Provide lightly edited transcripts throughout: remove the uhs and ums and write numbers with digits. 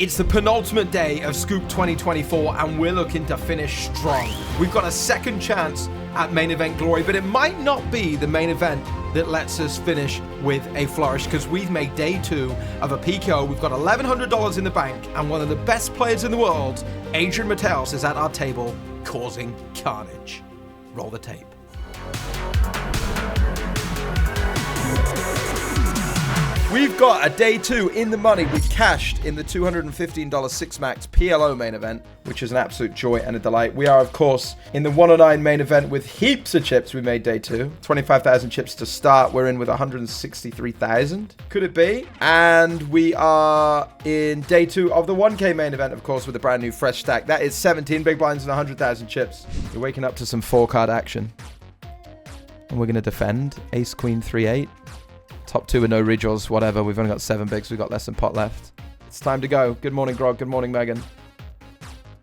It's the penultimate day of Scoop 2024, and we're looking to finish strong. We've got a second chance at main event glory, but it might not be the main event that lets us finish with a flourish, because we've made day 2 of a PKO. We've got $1,100 in the bank, and one of the best players in the world, Adrian Mateos, is at our table, causing carnage. Roll the tape. We've got a day 2 in the money. We cashed in the $215 Six Max PLO main event, which is an absolute joy and a delight. We are, of course, in the 109 main event with heaps of chips. We made day 2. 25,000 chips to start. We're in with 163,000. Could it be? And we are in day 2 of the 1K main event, of course, with a brand new fresh stack. That is 17 big blinds and 100,000 chips. You're waking up to some 4-card action. And we're going to defend. Ace, Queen, 3-8. Top 2 with no redraws, whatever. We've only got 7 bigs. We've got less than pot left. It's time to go. Good morning, Grog. Good morning, Megan.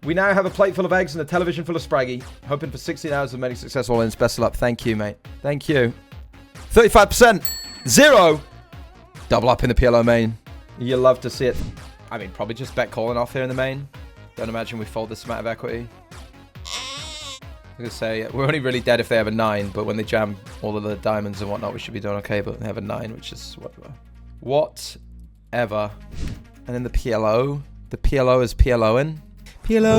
We now have a plate full of eggs and a television full of Spraggy. Hoping for 16 hours of many successful wins. Best of luck. Thank you, mate. Thank you. 35%. 0. Double up in the PLO main. You love to see it. I mean, probably just bet calling off here in the main. Don't imagine we fold this amount of equity. I was going to say, we're only really dead if they have a 9, but when they jam all of the diamonds and whatnot, we should be doing okay, but they have a 9, which is whatever. And then the PLO is PLOing. PLO,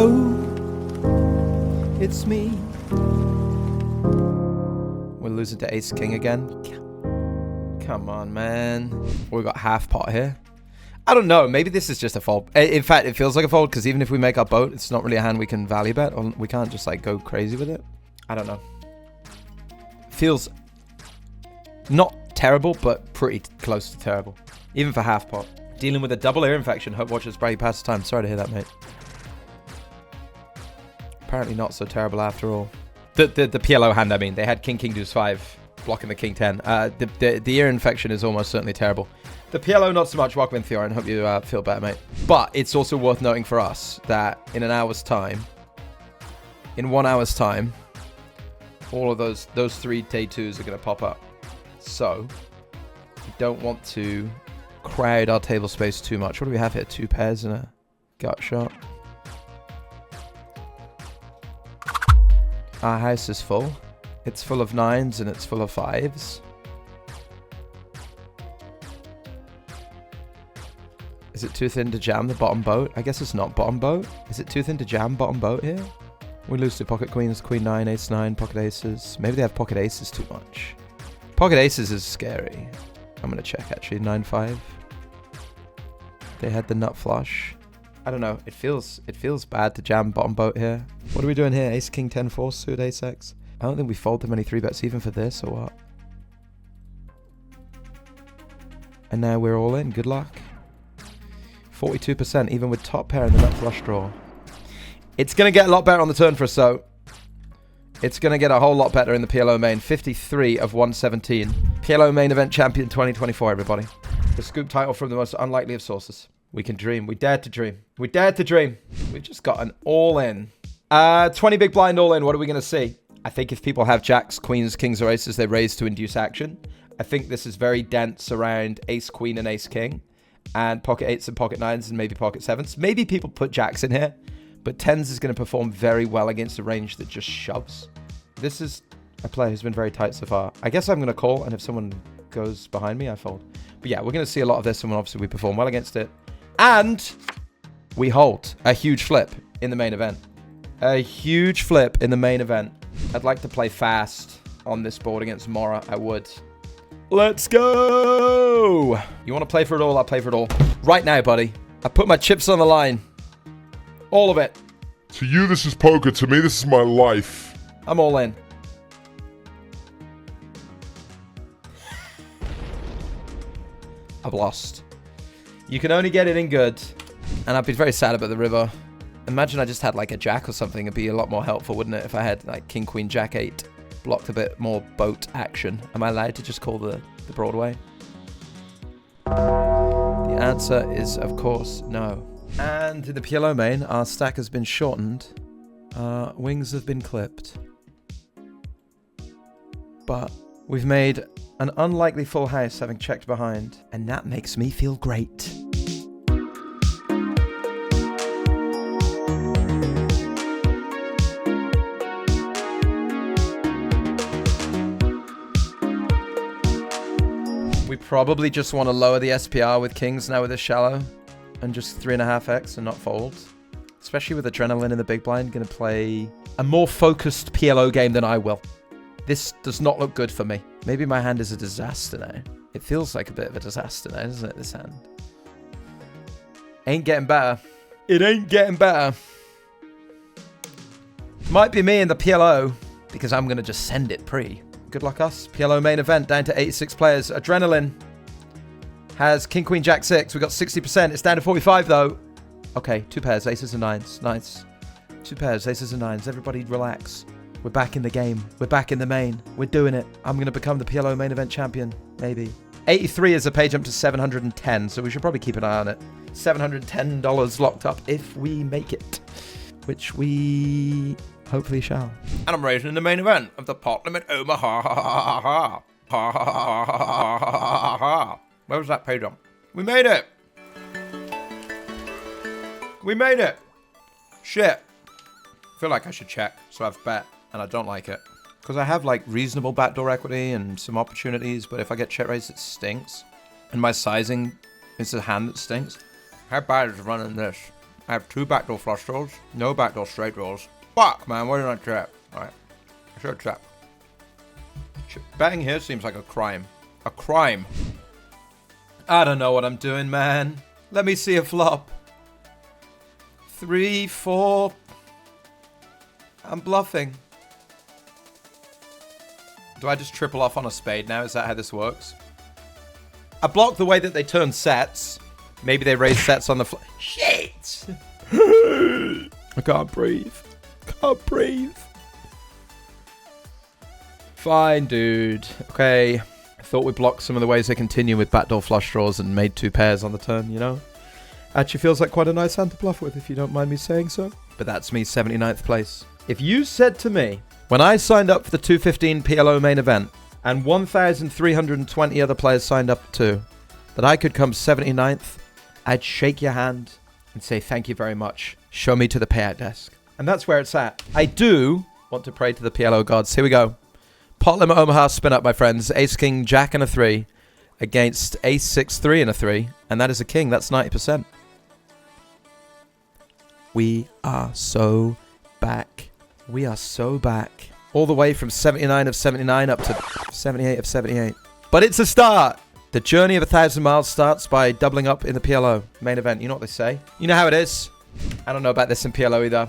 it's me. We're losing to Ace King again. Come on, man. We got half pot here. I don't know. Maybe this is just a fold. In fact, it feels like a fold because even if we make our boat, it's not really a hand we can value bet. Or we can't just like go crazy with it. I don't know. Feels not terrible, but pretty close to terrible. Even for half pot. Dealing with a double ear infection. Hope watchers Spraggy pass the time. Sorry to hear that, mate. Apparently not so terrible after all. The PLO hand, I mean. They had King Deuce 5 blocking the King 10. The ear infection is almost certainly terrible. The PLO, not so much. Welcome in, Theorin. Hope you feel better, mate. But it's also worth noting for us that in an hour's time, in 1 hour's time, all of those 3 day 2s are going to pop up. So, we don't want to crowd our table space too much. What do we have here? 2 pairs and a gut shot. Our house is full. It's full of 9s and it's full of 5s. Is it too thin to jam the bottom boat? I guess it's not bottom boat. Is it too thin to jam bottom boat here? We lose to pocket queens, queen 9, ace 9, pocket aces. Maybe they have pocket aces too much. Pocket aces is scary. I'm going to check actually. 9-5. They had the nut flush. I don't know. It feels bad to jam bottom boat here. What are we doing here? Ace, king, 10, 4, suit, ace, X. I don't think we fold that many 3-bets even for this or what. And now we're all in. Good luck. 42%, even with top pair in the nut flush draw. It's going to get a lot better on the turn for us, though. It's going to get a whole lot better in the PLO main. 53 of 117. PLO main event champion 2024, everybody. The scoop title from the most unlikely of sources. We can dream. We dared to dream. We dared to dream. We've just got an all-in. 20 big blind all-in. What are we going to see? I think if people have jacks, queens, kings, or aces, they raise to induce action. I think this is very dense around ace, queen, and ace, king. And pocket 8s and pocket 9s and maybe pocket 7s. Maybe people put jacks in here, but 10s is going to perform very well against a range that just shoves. This is a player who's been very tight so far. I guess I'm going to call, and if someone goes behind me, I fold. But yeah, we're going to see a lot of this, and obviously we perform well against it. And we hold a huge flip in the main event. A huge flip in the main event. I'd like to play fast on this board against Mora. I would. Let's go! You want to play for it all? I'll play for it all. Right now, buddy. I put my chips on the line. All of it. To you, this is poker. To me, this is my life. I'm all in. I've lost. You can only get it in good. And I'd be very sad about the river. Imagine I just had like a jack or something. It'd be a lot more helpful, wouldn't it? If I had like king, queen, jack 8. Blocked a bit more boat action. Am I allowed to just call the Broadway? The answer is, of course, no. And in the PLO main, our stack has been shortened. Wings have been clipped. But we've made an unlikely full house having checked behind. And that makes me feel great. Probably just want to lower the SPR with kings now with a shallow. And just 3.5x and not fold. Especially with adrenaline in the big blind. Going to play a more focused PLO game than I will. This does not look good for me. Maybe my hand is a disaster now. It feels like a bit of a disaster now, doesn't it, this hand? Ain't getting better. It ain't getting better. Might be me in the PLO, because I'm going to just send it pre. Good luck us. PLO main event down to 86 players. Adrenaline has king, queen, jack, 6. We got 60%. It's down to 45 though. Okay, 2 pairs, aces and 9s. Nice. 2 pairs, aces and 9s. Everybody relax. We're back in the game. We're back in the main. We're doing it. I'm going to become the PLO main event champion. Maybe. 83 is a pay jump to 710, so we should probably keep an eye on it. $710 locked up if we make it. Which we hopefully shall. And I'm raising in the main event of the pot limit Omaha. Where was that pay jump? We made it. We made it. Shit. I feel like I should check, so I've bet. And I don't like it. Because I have like reasonable backdoor equity and some opportunities, but if I get check raised, it stinks. And my sizing is a hand that stinks. How bad is running this? I have 2 backdoor flush draws, no backdoor straight draws. Fuck, man, why didn't I check? Alright, I should check. Betting here seems like a crime. A crime. I don't know what I'm doing, man. Let me see a flop. 3, 4. I'm bluffing. Do I just triple off on a spade now? Is that how this works? I block the way that they turn sets. Maybe they raise sets on the flop. Shit! I can't breathe. Can't breathe. Fine, dude. Okay. I thought we blocked some of the ways they continue with backdoor flush draws and made 2 pairs on the turn, you know? Actually feels like quite a nice hand to bluff with, if you don't mind me saying so. But that's me, 79th place. If you said to me, when I signed up for the 215 PLO main event, and 1,320 other players signed up too, that I could come 79th, I'd shake your hand and say thank you very much. Show me to the payout desk. And that's where it's at. I do want to pray to the PLO gods. Here we go. Pot limit Omaha spin up, my friends. Ace, king, jack, and a 3 against ace, 6, 3, and a 3. And that is a king. That's 90%. We are so back. We are so back. All the way from 79 of 79 up to 78 of 78. But it's a start. The journey of 1,000 miles starts by doubling up in the PLO main event. You know what they say. You know how it is. I don't know about this in PLO either.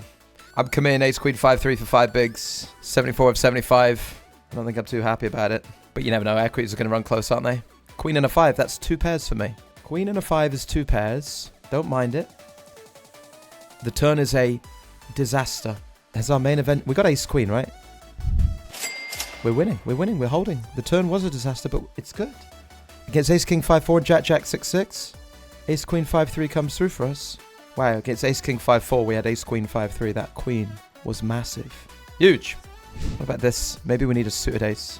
I'm committing ace, queen, 5-3 for 5 bigs. 74 of 75. I don't think I'm too happy about it. But you never know. Equities are going to run close, aren't they? Queen and a 5. That's 2 pairs for me. Queen and a 5 is 2 pairs. Don't mind it. The turn is a disaster. That's our main event. We got ace, queen, right? We're winning. We're winning. We're holding. The turn was a disaster, but it's good. Against ace, king, 5-4, jack, jack, 6-6. Ace, queen, 5-3 comes through for us. Wow, against ace, king, 5-4, we had ace, queen, 5-3. That queen was massive. Huge. What about this? Maybe we need a suited ace.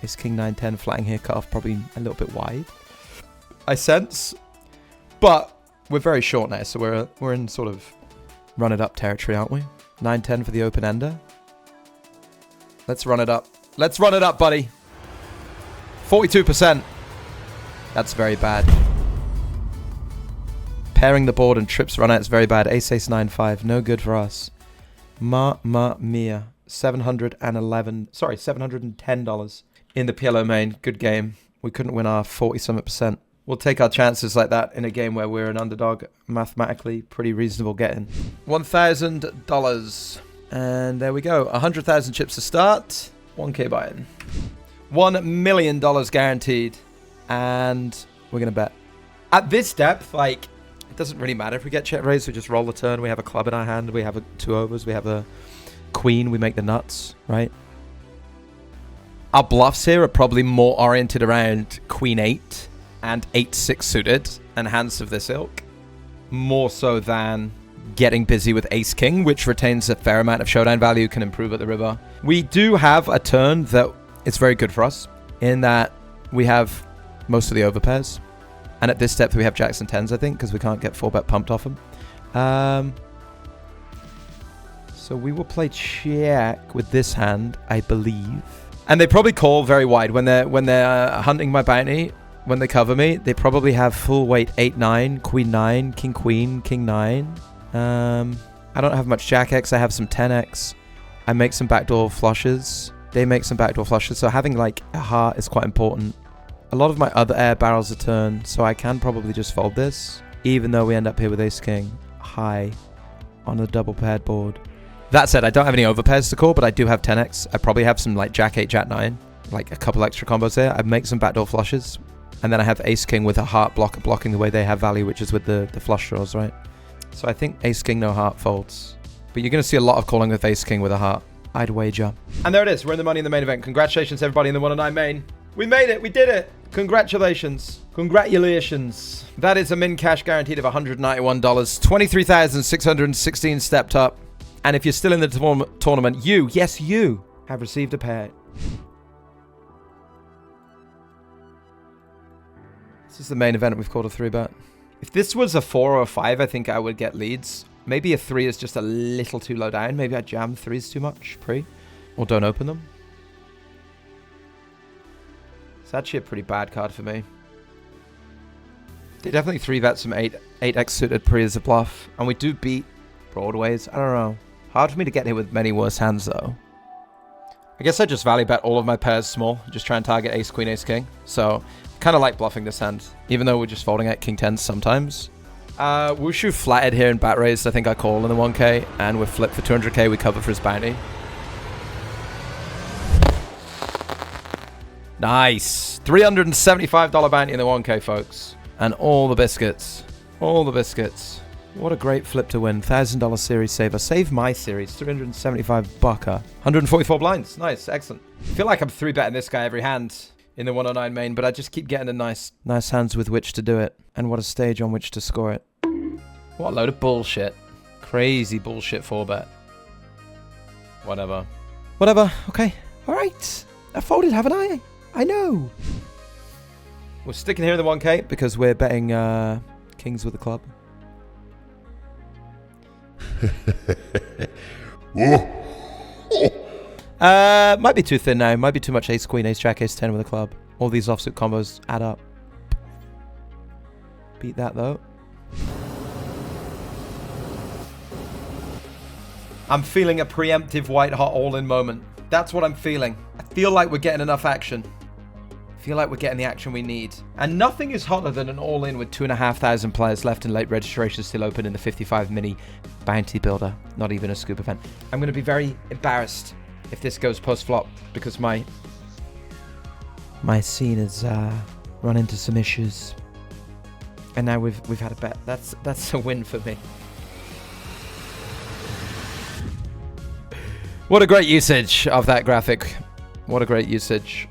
Ace, king, 9-10, flatting here, cut off probably a little bit wide. I sense. But we're very short now, so we're in sort of run it up territory, aren't we? 9-10 for the open ender. Let's run it up. Let's run it up, buddy. 42%. That's very bad. Pairing the board and trips run out is very bad. Ace, ace, 9-5. No good for us. Mamma mia. $710 in the PLO main. Good game. We couldn't win our 40-something%. We'll take our chances like that in a game where we're an underdog. Mathematically, pretty reasonable getting. $1,000. And there we go. 100,000 chips to start. 1K buy-in. $1 million guaranteed. And we're going to bet. At this depth, like, it doesn't really matter if we get check raised. We just roll the turn. We have a club in our hand. We have 2 overs. We have a queen. We make the nuts, right? Our bluffs here are probably more oriented around queen 8 and 8-6 suited and hands of this ilk. More so than getting busy with ace king, which retains a fair amount of showdown value, can improve at the river. We do have a turn that is very good for us in that we have most of the overpairs. And at this depth, we have jacks and 10s, I think, because we can't get 4-bet pumped off them. So we will play check with this hand, I believe. And they probably call very wide when they're hunting my bounty. when they cover me, they probably have full weight 8-9, queen 9, king queen, king 9. I don't have much jack X. I have some 10x. I make some backdoor flushes. They make some backdoor flushes. So having like a heart is quite important. A lot of my other air barrels are turned, so I can probably just fold this, even though we end up here with ace king high on a double paired board. That said, I don't have any overpairs to call, but I do have 10x. I probably have some like jack 8, jack 9, like a couple extra combos here. I make some backdoor flushes, and then I have ace king with a heart blocking the way they have value, which is with the flush draws, right? So I think ace king no heart folds, but you're going to see a lot of calling with ace king with a heart, I'd wager. And there it is. We're in the money in the main event. Congratulations everybody in the 109 main. We made it. We did it. Congratulations. Congratulations. That is a min cash guaranteed of $191. 23,616 stepped up. And if you're still in the tournament, you, yes, you, have received a pair. This is the main event. We've called a 3-bet. If this was a 4 or a 5, I think I would get leads. Maybe a 3 is just a little too low down. Maybe I jam 3s too much pre. Or don't open them. It's actually a pretty bad card for me. They definitely 3-bet some 8x suited pre as a bluff. And we do beat broadways. I don't know. Hard for me to get here with many worse hands though. I guess I just value bet all of my pairs small. Just try and target ace queen, ace king. So kind of like bluffing this hand. Even though we're just folding at king 10s sometimes. Wushu flatted here in bat raised. I think I call in the 1k. And we're flipped for 200k. We cover for his bounty. Nice. $375 bounty in the 1k, folks. And all the biscuits. All the biscuits. What a great flip to win. $1,000 series saver. Save my series. 375 bucker. 144 blinds. Nice. Excellent. I feel like I'm 3-betting this guy every hand in the 109 main, but I just keep getting the nice hands with which to do it. And what a stage on which to score it. What a load of bullshit. Crazy bullshit 4-bet. Whatever. Whatever. Okay. All right. I folded, haven't I? I know. We're sticking here in the 1k because we're betting kings with the club. Might be too thin now. Might be too much ace queen, ace jack, ace 10 with a club. All these offsuit combos add up. Beat that though. I'm feeling a preemptive white hot all-in moment. That's what I'm feeling. I feel like we're getting enough action. I feel like we're getting the action we need. And nothing is hotter than an all-in with 2,500 players left and late registrations still open in the 55 mini bounty builder. Not even a scoop event. I'm going to be very embarrassed if this goes post-flop because my scene has run into some issues. And now we've had a bet. That's a win for me. What a great usage of that graphic. What a great usage.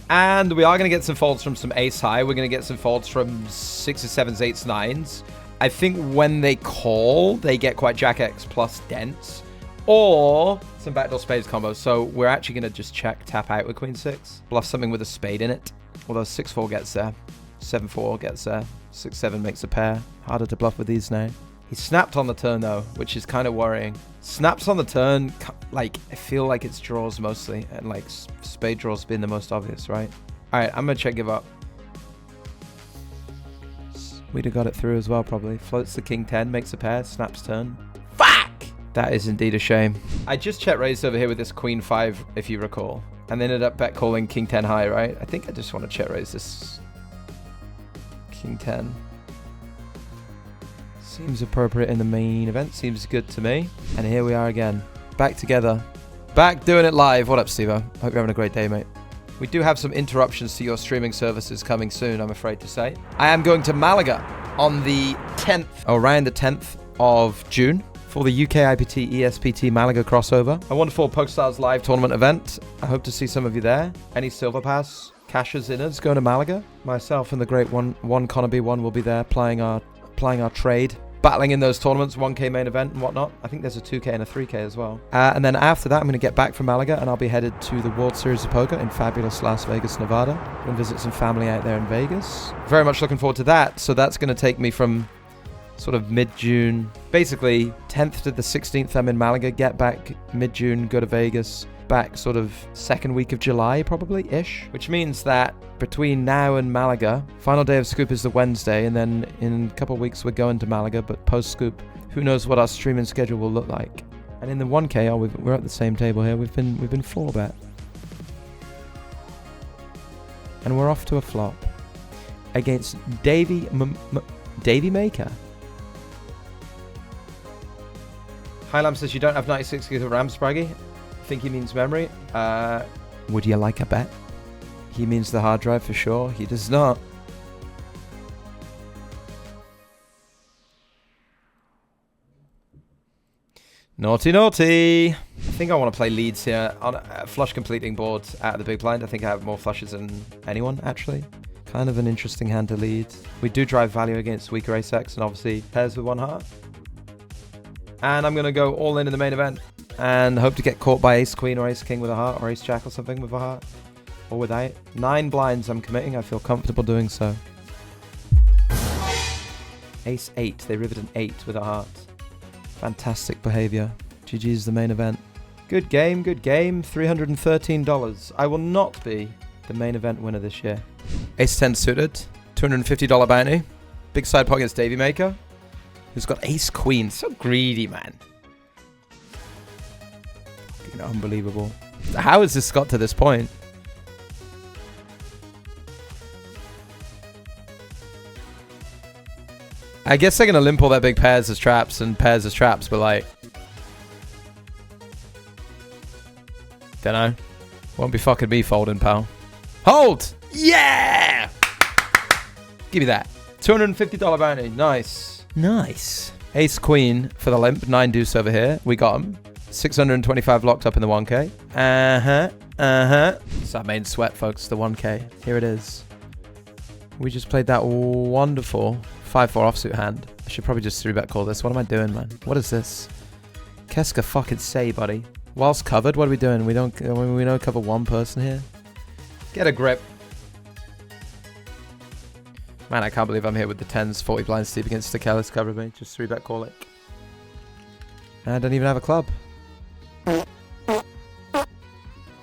And we are going to get some folds from some ace high. We're going to get some folds from 6s, 7s, 8s, 9s. I think when they call, they get quite jack X plus dents. Or some backdoor spades combos. So we're actually going to just check tap out with queen 6. Bluff something with a spade in it. Although 6-4 gets there. 7-4 gets there. 6-7 makes a pair. Harder to bluff with these now. He snapped on the turn though, which is kind of worrying. Snaps on the turn, like, I feel like it's draws mostly. And like, spade draws being the most obvious, right? Alright, I'm going to check give up. We'd have got it through as well, probably. Floats the king 10, makes a pair, snaps turn. Fuck! That is indeed a shame. I just check raised over here with this queen 5, if you recall. And then ended up bet calling king 10 high, right? I think I just want to check raise this king 10. Seems appropriate in the main event. Seems good to me. And here we are again. Back together. Back doing it live. What up, Steve-O? Hope you're having a great day, mate. We do have some interruptions to your streaming services coming soon, I'm afraid to say. I am going to Malaga on the 10th, around the 10th of June for the UK IPT ESPT Malaga crossover. A wonderful PokeStars live tournament event. I hope to see some of you there. Any Silver Pass cashers in us going to Malaga? Myself and the great one Connor B1 will be there playing our trade. Battling in those tournaments, 1k main event and whatnot. I think there's a 2k and a 3k as well. And then after that, I'm going to get back from Malaga and I'll be headed to the World Series of Poker in fabulous Las Vegas, Nevada. And visit some family out there in Vegas. Very much looking forward to that. So that's going to take me from sort of mid-June. Basically, 10th to the 16th, I'm in Malaga. Get back mid-June, go to Vegas. back sort of second week of July, probably-ish. Which means that between now and Malaga, final day of Scoop is the Wednesday, and then in a couple of weeks we're going to Malaga, but post-Scoop, who knows what our streaming schedule will look like. And in the 1K, we're at the same table here. We've been 4-bet. And we're off to a flop against Davy Maker. Highlam says you don't have 96 gigs of RAM, Spraggy. I think he means memory. Would you like a bet? He means the hard drive for sure. He does not. Naughty, naughty. I think I want to play leads here on a flush completing board out of the big blind. I think I have more flushes than anyone, actually. Kind of an interesting hand to lead. We do drive value against weaker ace-X and obviously pairs with one heart. And I'm going to go all in the main event and hope to get caught by ace-queen or ace-king with a heart or ace-jack or something with a heart. Or without. 9 blinds I'm committing. I feel comfortable doing so. Ace-8. They riveted an 8 with a heart. Fantastic behavior. GG's the main event. Good game, good game. $313. I will not be the main event winner this year. Ace-10 suited. $250 bounty. Big side pot against Davy Maker, who's got ace-queen. So greedy, man. Fucking unbelievable. How has this got to this point? I guess they're going to limp all their big pairs as traps and pairs as traps, but like... Dunno. Won't be fucking me folding, pal. Hold! Yeah! Give me that. $250 bounty. Nice. Nice. Ace queen for the limp. 9 deuce over here. We got him. 625 locked up in the 1K. It's our main sweat, folks. The 1K. Here it is. We just played that wonderful 5-4 offsuit hand. I should probably just 3-bet call this. What am I doing, man? What is this? Keska fucking say, buddy. Whilst covered, what are we doing? We don't cover one person here. Get a grip. Man, I can't believe I'm here with the 10s, 40 blinds deep against the careless cover me. Just 3-bet call it. And I don't even have a club.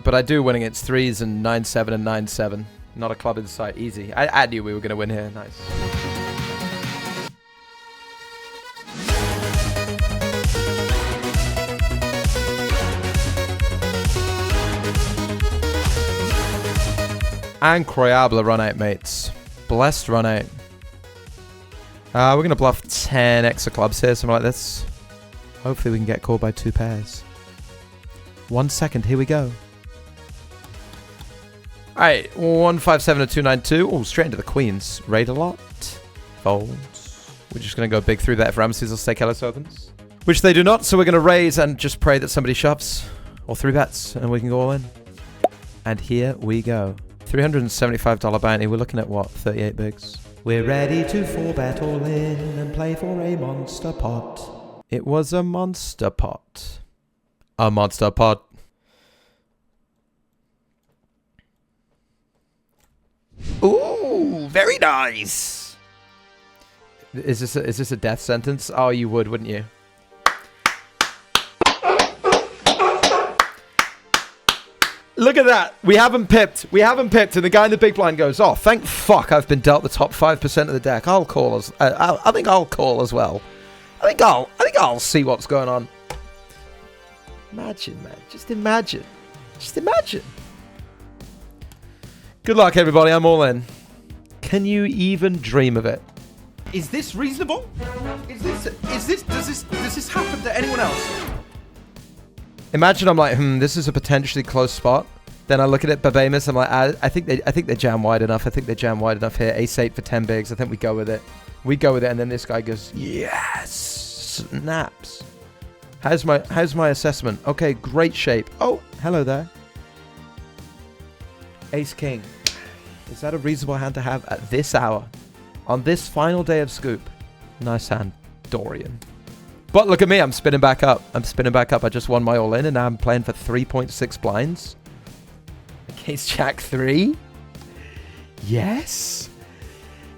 But I do win against 3s and 9-7 and 9-7. Not a club in sight. Easy. I knew we were going to win here. Nice. Incroyable run out, mates. Blessed run out. We're going to bluff 10 extra clubs here, something like this. Hopefully we can get called by 2 pairs. 1 second, here we go. Alright, 157 to 292. Oh, straight into the queens. Raid a lot. Folds. We're just going to go big through that if Ramses will stake Ellis opens. Which they do not, so we're going to raise and just pray that somebody shoves. Or 3 bets, and we can go all in. And here we go. $375 bounty. We're looking at what? 38 bigs. We're ready to 4-bet all in and play for a monster pot. It was a monster pot. A monster pot. Ooh, very nice. Is this a death sentence? Oh, you would, wouldn't you? Look at that. We haven't pipped. We haven't pipped. And the guy in the big blind goes, oh, thank fuck I've been dealt the top 5% of the deck. I'll call as I think I'll call as well. I think I'll see what's going on. Imagine, man. Just imagine. Just imagine. Good luck, everybody. I'm all in. Can you even dream of it? Is this reasonable? Does this happen to anyone else? Imagine I'm like, this is a potentially close spot. Then I look at it, Babamus, I'm like, I think they jam wide enough. I think they jam wide enough here. Ace 8 for 10 bigs. I think we go with it. We go with it, and then this guy goes, yes, snaps. How's my assessment? Okay, great shape. Oh, hello there. Ace King. Is that a reasonable hand to have at this hour? On this final day of Scoop? Nice hand, Dorian. But look at me, I'm spinning back up. I just won my all-in, and now I'm playing for 3.6 blinds. Against Jack 3? Yes.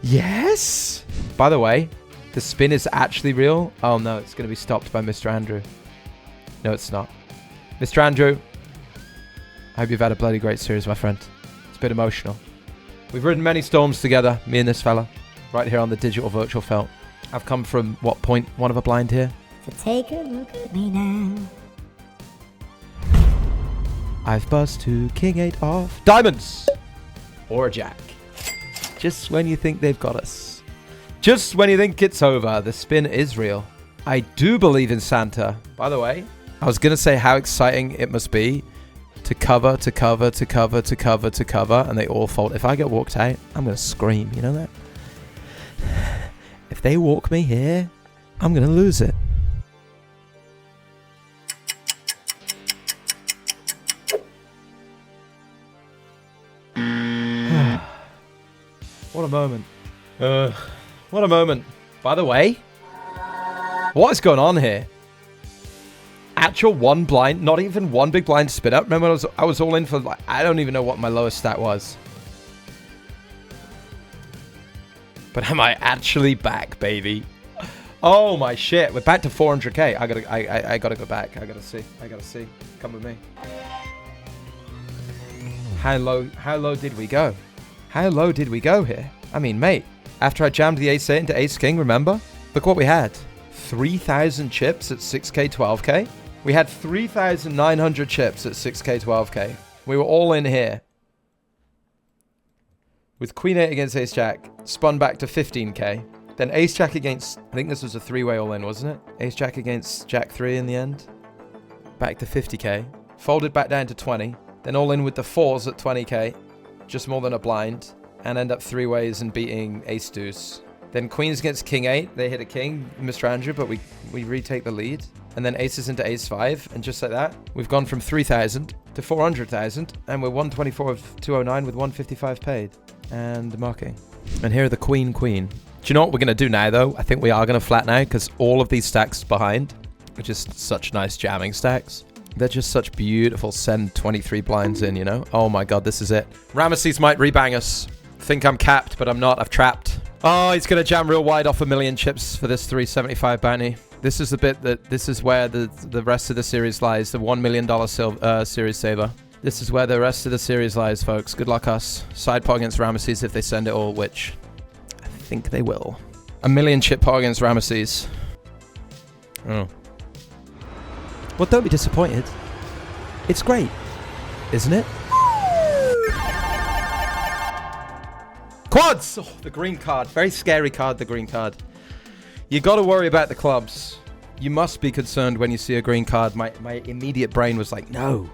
Yes. By the way, the spin is actually real. Oh no, it's going to be stopped by Mr. Andrew. No, it's not. Mr. Andrew, I hope you've had a bloody great series, my friend. It's been emotional. We've ridden many storms together, me and this fella, right here on the digital virtual felt. I've come from, what, point one of a blind here? So take a look at me now. I've buzzed to king 8 off. Diamonds! Or a jack. Just when you think they've got us. Just when you think it's over, the spin is real. I do believe in Santa. By the way, I was going to say how exciting it must be to cover, and they all fold. If I get walked out, I'm going to scream. You know that? If they walk me here, I'm going to lose it. What a moment. What a moment. By the way, what is going on here? Actual one blind, not even one big blind spin up. Remember, I was all in for, like, I don't even know what my lowest stat was. But am I actually back, baby? Oh my shit, we're back to 400k. I gotta go back. I gotta see. Come with me. How low did we go? How low did we go here? I mean, mate, after I jammed the ace 8 into ace king, remember? Look what we had. 3,000 chips at 6k, 12k. We had 3,900 chips at 6k, 12k. We were all in here. With queen 8 against ace jack, spun back to 15k. Then ace jack against, I think this was a three-way all in, wasn't it? Ace jack against jack 3 in the end. Back to 50k. Folded back down to 20. Then all in with the 4s at 20k. Just more than a blind. And end up three ways and beating ace deuce. Then queens against king 8. They hit a king, Mr. Andrew, but we retake the lead. And then aces into ace 5. And just like that, we've gone from 3,000 to 400,000. And we're 124 of 209 with 155 paid. And marking. And here are the queen. Do you know what we're going to do now, though? I think we are going to flatten out because all of these stacks behind are just such nice jamming stacks. They're just such beautiful send 23 blinds in, you know? Oh my god, this is it. Ramesses might rebang us. Think I'm capped, but I'm not. I've trapped. Oh, he's going to jam real wide off a million chips for this 375 bounty. This is the bit that, this is where the rest of the series lies. The $1 million series saver. This is where the rest of the series lies, folks. Good luck us. Side pot against Ramesses if they send it all, which I think they will. A million chip pot against Ramesses. Oh. Well, don't be disappointed. It's great, isn't it? Quads! Oh, the green card. Very scary card, the green card. You got to worry about the clubs. You must be concerned when you see a green card. My immediate brain was like, no.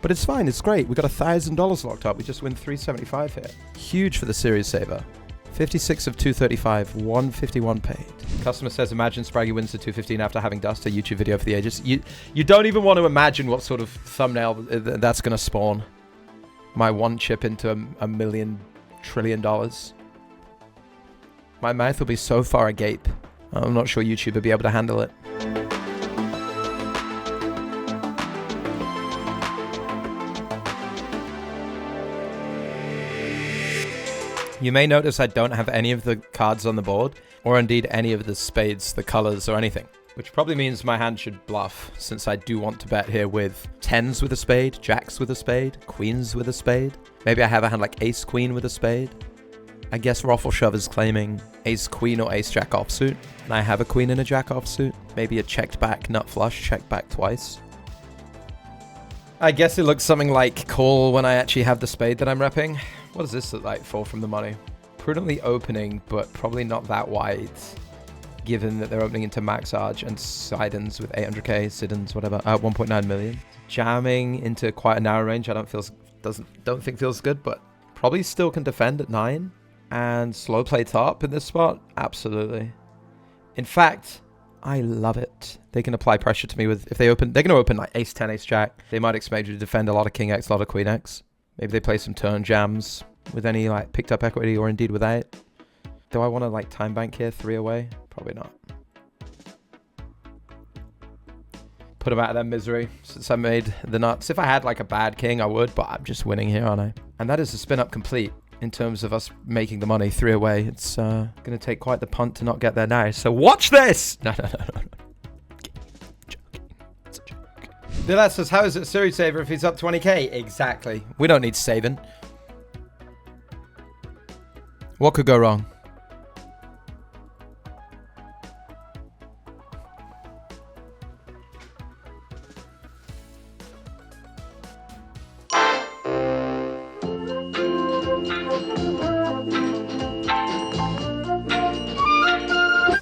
But it's fine. It's great. We got $1,000 locked up. We just win 375 here. Huge for the series saver. 56 of 235, 151 paid. Customer says, imagine Spraggy wins the 215 after having dust a YouTube video for the ages. You don't even want to imagine what sort of thumbnail that's going to spawn. My one chip into $1 million trillion. My mouth will be so far agape. I'm not sure YouTube will be able to handle it. You may notice I don't have any of the cards on the board, or indeed any of the spades, the colors, or anything. Which probably means my hand should bluff, since I do want to bet here with 10s with a spade, jacks with a spade, queens with a spade. Maybe I have a hand like ace-queen with a spade. I guess Raffle Shove is claiming ace-queen or ace-jack offsuit, and I have a queen and a jack offsuit. Maybe a checked back nut flush, checked back twice. I guess it looks something like call when I actually have the spade that I'm repping. What does this look like? Fall from the money. Prudently opening, but probably not that wide, given that they're opening into max arch and sidens with 800k, siddens, whatever, 1.9 million. Jamming into quite a narrow range. I don't think feels good, but probably still can defend at 9. And slow play top in this spot, absolutely. In fact, I love it. They can apply pressure to me with, if they open, they're going to open like ace 10, ace jack. They might expect you to defend a lot of king x, a lot of queen x. Maybe they play some turn jams with any like picked up equity or indeed without. Do I want to like time bank here, 3 away? Probably not. Put them out of their misery since I made the nuts. If I had like a bad king, I would, but I'm just winning here, aren't I? And that is the spin up complete in terms of us making the money 3 away. It's going to take quite the punt to not get there now. So watch this! No. Joking. It's a joke. Bill says, how is it Series Saver if he's up 20k? Exactly. We don't need saving. What could go wrong?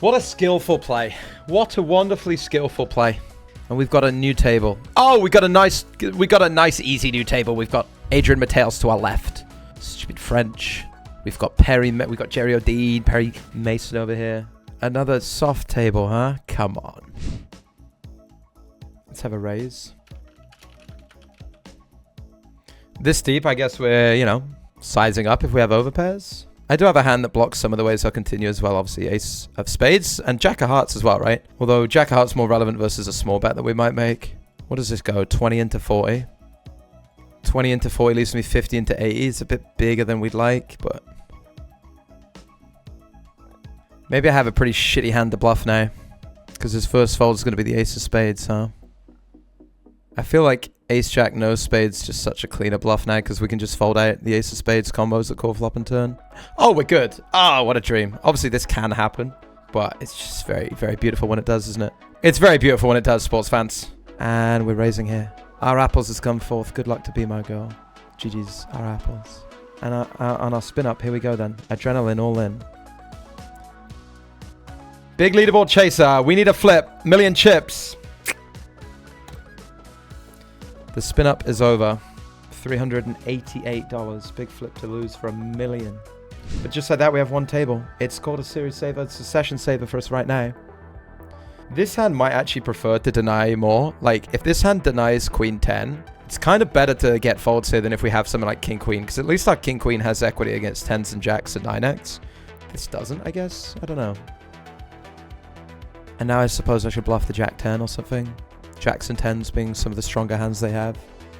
What a skillful play. What a wonderfully skillful play. And we've got a new table. Oh, we got a nice easy new table. We've got Adrian Mateos to our left. Stupid French. We've got we've got Jerry O'Dean, Perry Mason over here. Another soft table, huh? Come on. Let's have a raise. This deep, I guess we're, you know, sizing up if we have overpairs. I do have a hand that blocks some of the ways I'll continue as well. Obviously, ace of spades and jack of hearts as well, right? Although jack of hearts more relevant versus a small bet that we might make. What does this go? 20 into 40. 20 into 40 leaves me 50 into 80. It's a bit bigger than we'd like, but... maybe I have a pretty shitty hand to bluff now. Because his first fold is going to be the ace of spades, huh? I feel like ace jack no spades just such a cleaner bluff now because we can just fold out the ace of spades combos that call flop and turn. Oh, we're good. Oh, what a dream. Obviously, this can happen, but it's just very, very beautiful when it does, isn't it? It's very beautiful when it does, sports fans. And we're raising here. Our apples has come forth. Good luck to be my girl. GG's, our apples. And on our spin up, here we go then. Adrenaline all in. Big leaderboard chaser. We need a flip. Million chips. The spin up is over. $388. Big flip to lose for $1 million. But just like that, we have one table. It's called a series saver. It's a session saver for us right now. This hand might actually prefer to deny more. Like, if this hand denies queen 10, it's kind of better to get folds here than if we have something like king queen. Because at least our king queen has equity against 10s and jacks and 9x. This doesn't, I guess. I don't know. And now I suppose I should bluff the jack 10 or something. Jacks and 10s being some of the stronger hands they have.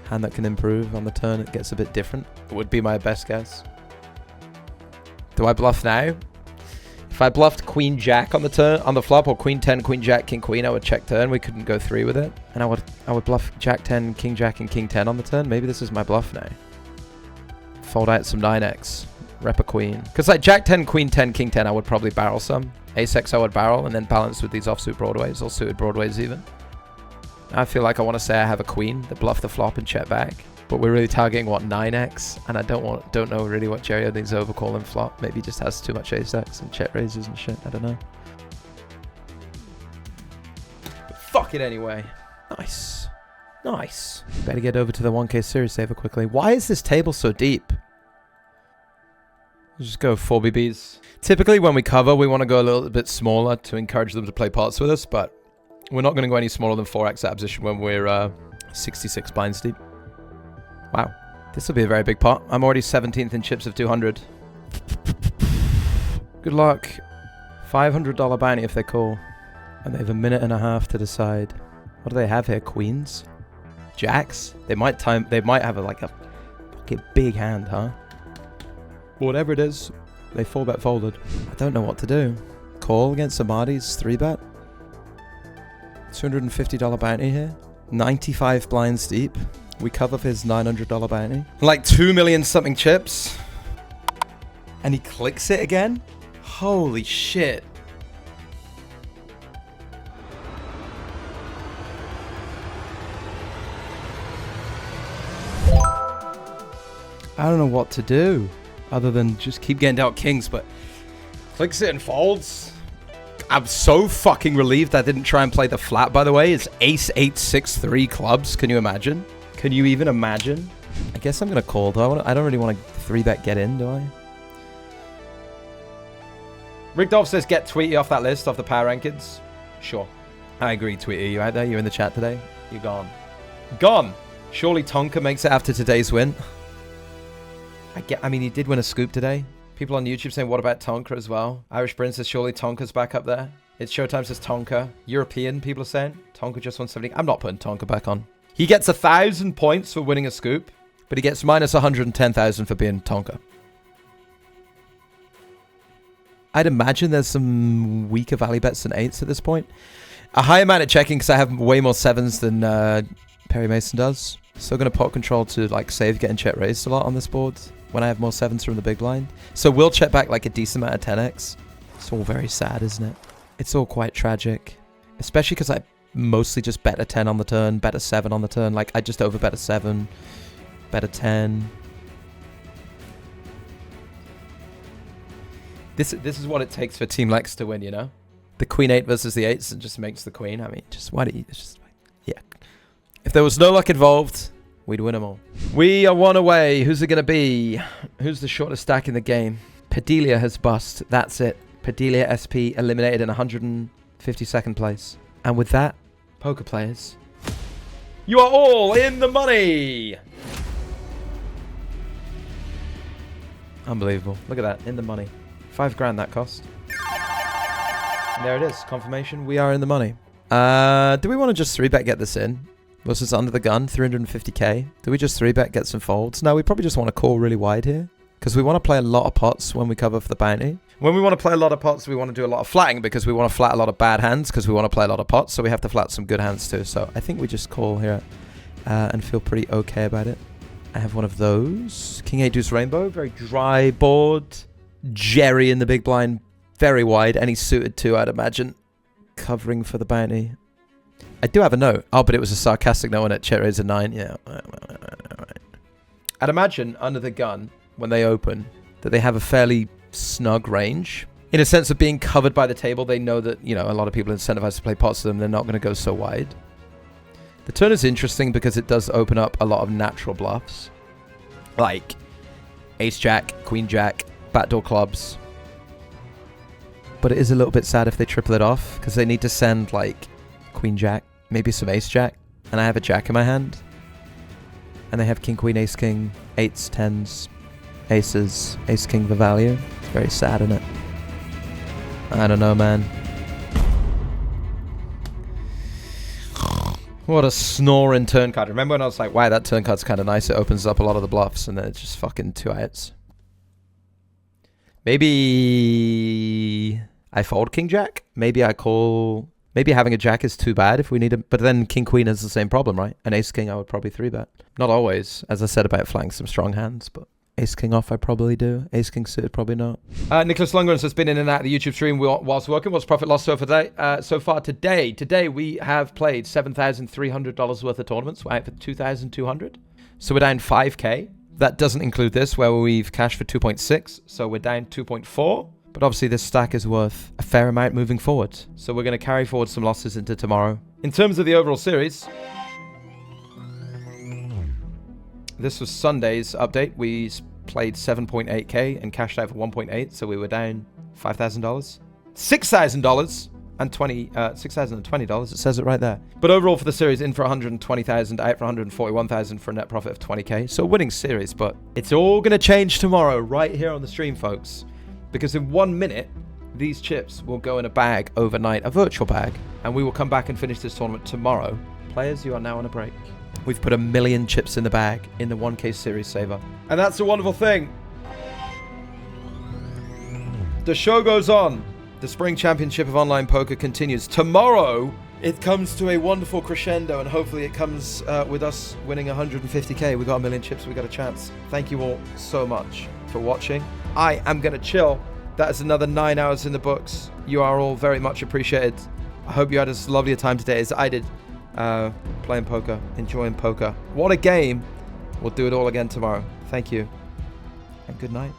Hand that can improve on the turn, it gets a bit different. It would be my best guess. Do I bluff now? If I bluffed queen jack on the turn, on the flop, or queen 10, queen jack, king queen, I would check turn. We couldn't go 3 with it. And I would bluff jack 10, king jack, and king 10 on the turn. Maybe this is my bluff now. Fold out some 9x. Rep a queen. Because like jack 10, queen 10, king 10, I would probably barrel some. Ace X I would barrel and then balance with these offsuit broadways, or suited broadways even. I feel like I want to say I have a queen that bluff the flop and check back. But we're really targeting, what, 9x? And I don't know really what Jerry thinks overcall and flop. Maybe he just has too much ace X and check raises and shit. I don't know. But fuck it anyway. Nice. Nice. Better get over to the 1k series saver quickly. Why is this table so deep? Let's just go 4 BBs. Typically when we cover, we want to go a little bit smaller to encourage them to play pots with us, but we're not going to go any smaller than 4x at position when we're 66 blinds deep. Wow. This will be a very big pot. I'm already 17th in chips of 200. Good luck. $500 bounty if they call. And they have a minute and a half to decide. What do they have here? Queens? Jacks? They might have like a fucking big hand, huh? Whatever it is, they 4-bet folded. I don't know what to do. Call against Samadhi's 3-bet? $250 bounty here. 95 blinds deep. We cover for his $900 bounty. Like 2 million something chips. And he clicks it again? Holy shit. I don't know what to do other than just keep getting dealt kings, but clicks it and folds. I'm so fucking relieved I didn't try and play the flat, by the way. It's ace 8 6 3 clubs. Can you imagine? Can you even imagine? I guess I'm gonna call. I don't really want to 3-bet get in, do I? Rigdolf says get Tweety off that list, off the power rankings. Sure. I agree, Tweety. You out there? You in the chat today? You're gone. Gone! Surely Tonka makes it after today's win. I mean, he did win a scoop today. People on YouTube saying, what about Tonka as well? Irish Bryn says, surely Tonka's back up there. It's Showtime says Tonka. European, people are saying. Tonka just won 70. I'm not putting Tonka back on. He gets 1,000 points for winning a scoop, but he gets minus 110,000 for being Tonka. I'd imagine there's some weaker value bets than 8s at this point. A high amount of checking because I have way more 7s than Perry Mason does. Still going to pot control to like save getting check raised a lot on this board when I have more 7s from the big blind. So we'll check back like a decent amount of 10x. It's all very sad, isn't it? It's all quite tragic. Especially because I mostly just bet a 10 on the turn, bet a 7 on the turn. Like I just over bet a 7, bet a 10. This is what it takes for Team Lex to win, you know? The Queen 8 versus the 8s and just makes the Queen. I mean, just why do you just... Yeah. If there was no luck involved, we'd win them all. We are 1 away. Who's it going to be? Who's the shortest stack in the game? Padilla has bust. That's it. Padilla SP eliminated in 152nd place. And with that, poker players, you are all in the money! Unbelievable. Look at that. In the money. 5 grand that cost. And there it is. Confirmation. We are in the money. Do we want to just 3-bet get this in? Was this under the gun? 350k. Do we just 3-bet get some folds? No, we probably just want to call really wide here. Because we want to play a lot of pots when we cover for the bounty. When we want to play a lot of pots, we want to do a lot of flatting because we want to flat a lot of bad hands because we want to play a lot of pots. So we have to flat some good hands too. So I think we just call here and feel pretty okay about it. I have one of those. King 8 deuce rainbow. Very dry board. Jerry in the big blind. Very wide. Any suited too, I'd imagine. Covering for the bounty. I do have a note. Oh, but it was a sarcastic note on it. Check raise a 9. Yeah. I'd imagine under the gun, when they open, that they have a fairly snug range. In a sense of being covered by the table, they know that, you know, a lot of people are incentivized to play pots to them. They're not going to go so wide. The turn is interesting because it does open up a lot of natural bluffs. Like ace jack, queen jack, backdoor clubs. But it is a little bit sad if they triple it off because they need to send like queen jack, maybe some ace jack. And I have a jack in my hand. And they have king, queen, ace, king, 8s, 10s, aces, ace, king for value. It's very sad, isn't it? I don't know, man. What a snoring turn card. Remember when I was like, wow, that turn card's kind of nice. It opens up a lot of the bluffs and then it's just fucking 2 outs. Maybe I fold king jack. Maybe I call... Maybe having a jack is too bad if we need it. But then king queen has the same problem, right? An ace king I would probably 3-bet. Not always, as I said about flanking some strong hands, but ace king off I probably do. Ace king suited probably not. Nicholas Lundgren has been in and out of the YouTube stream whilst working. What's profit loss so far today? Today we have played $7,300 worth of tournaments. We're out for 2,200. So we're down 5k. That doesn't include this where we've cashed for 2.6. So we're down 2.4. But obviously this stack is worth a fair amount moving forward. So we're going to carry forward some losses into tomorrow. In terms of the overall series, this was Sunday's update. We played 7.8k and cashed out for 1.8. So we were down $5,000. $6,000 and $6,020. It says it right there. But overall for the series, in for 120,000, out for 141,000 for a net profit of 20k. So a winning series, but it's all going to change tomorrow right here on the stream, folks. Because in 1 minute, these chips will go in a bag overnight, a virtual bag, and we will come back and finish this tournament tomorrow. Players, you are now on a break. We've put 1 million chips in the bag in the 1K series saver. And that's a wonderful thing. The show goes on. The Spring Championship of Online Poker continues. Tomorrow, it comes to a wonderful crescendo, and hopefully it comes with us winning 150k. We got 1 million chips, we got a chance. Thank you all so much for watching. I am going to chill. That is another 9 hours in the books. You are all very much appreciated. I hope you had as lovely a time today as I did playing poker, enjoying poker. What a game. We'll do it all again tomorrow. Thank you, and good night.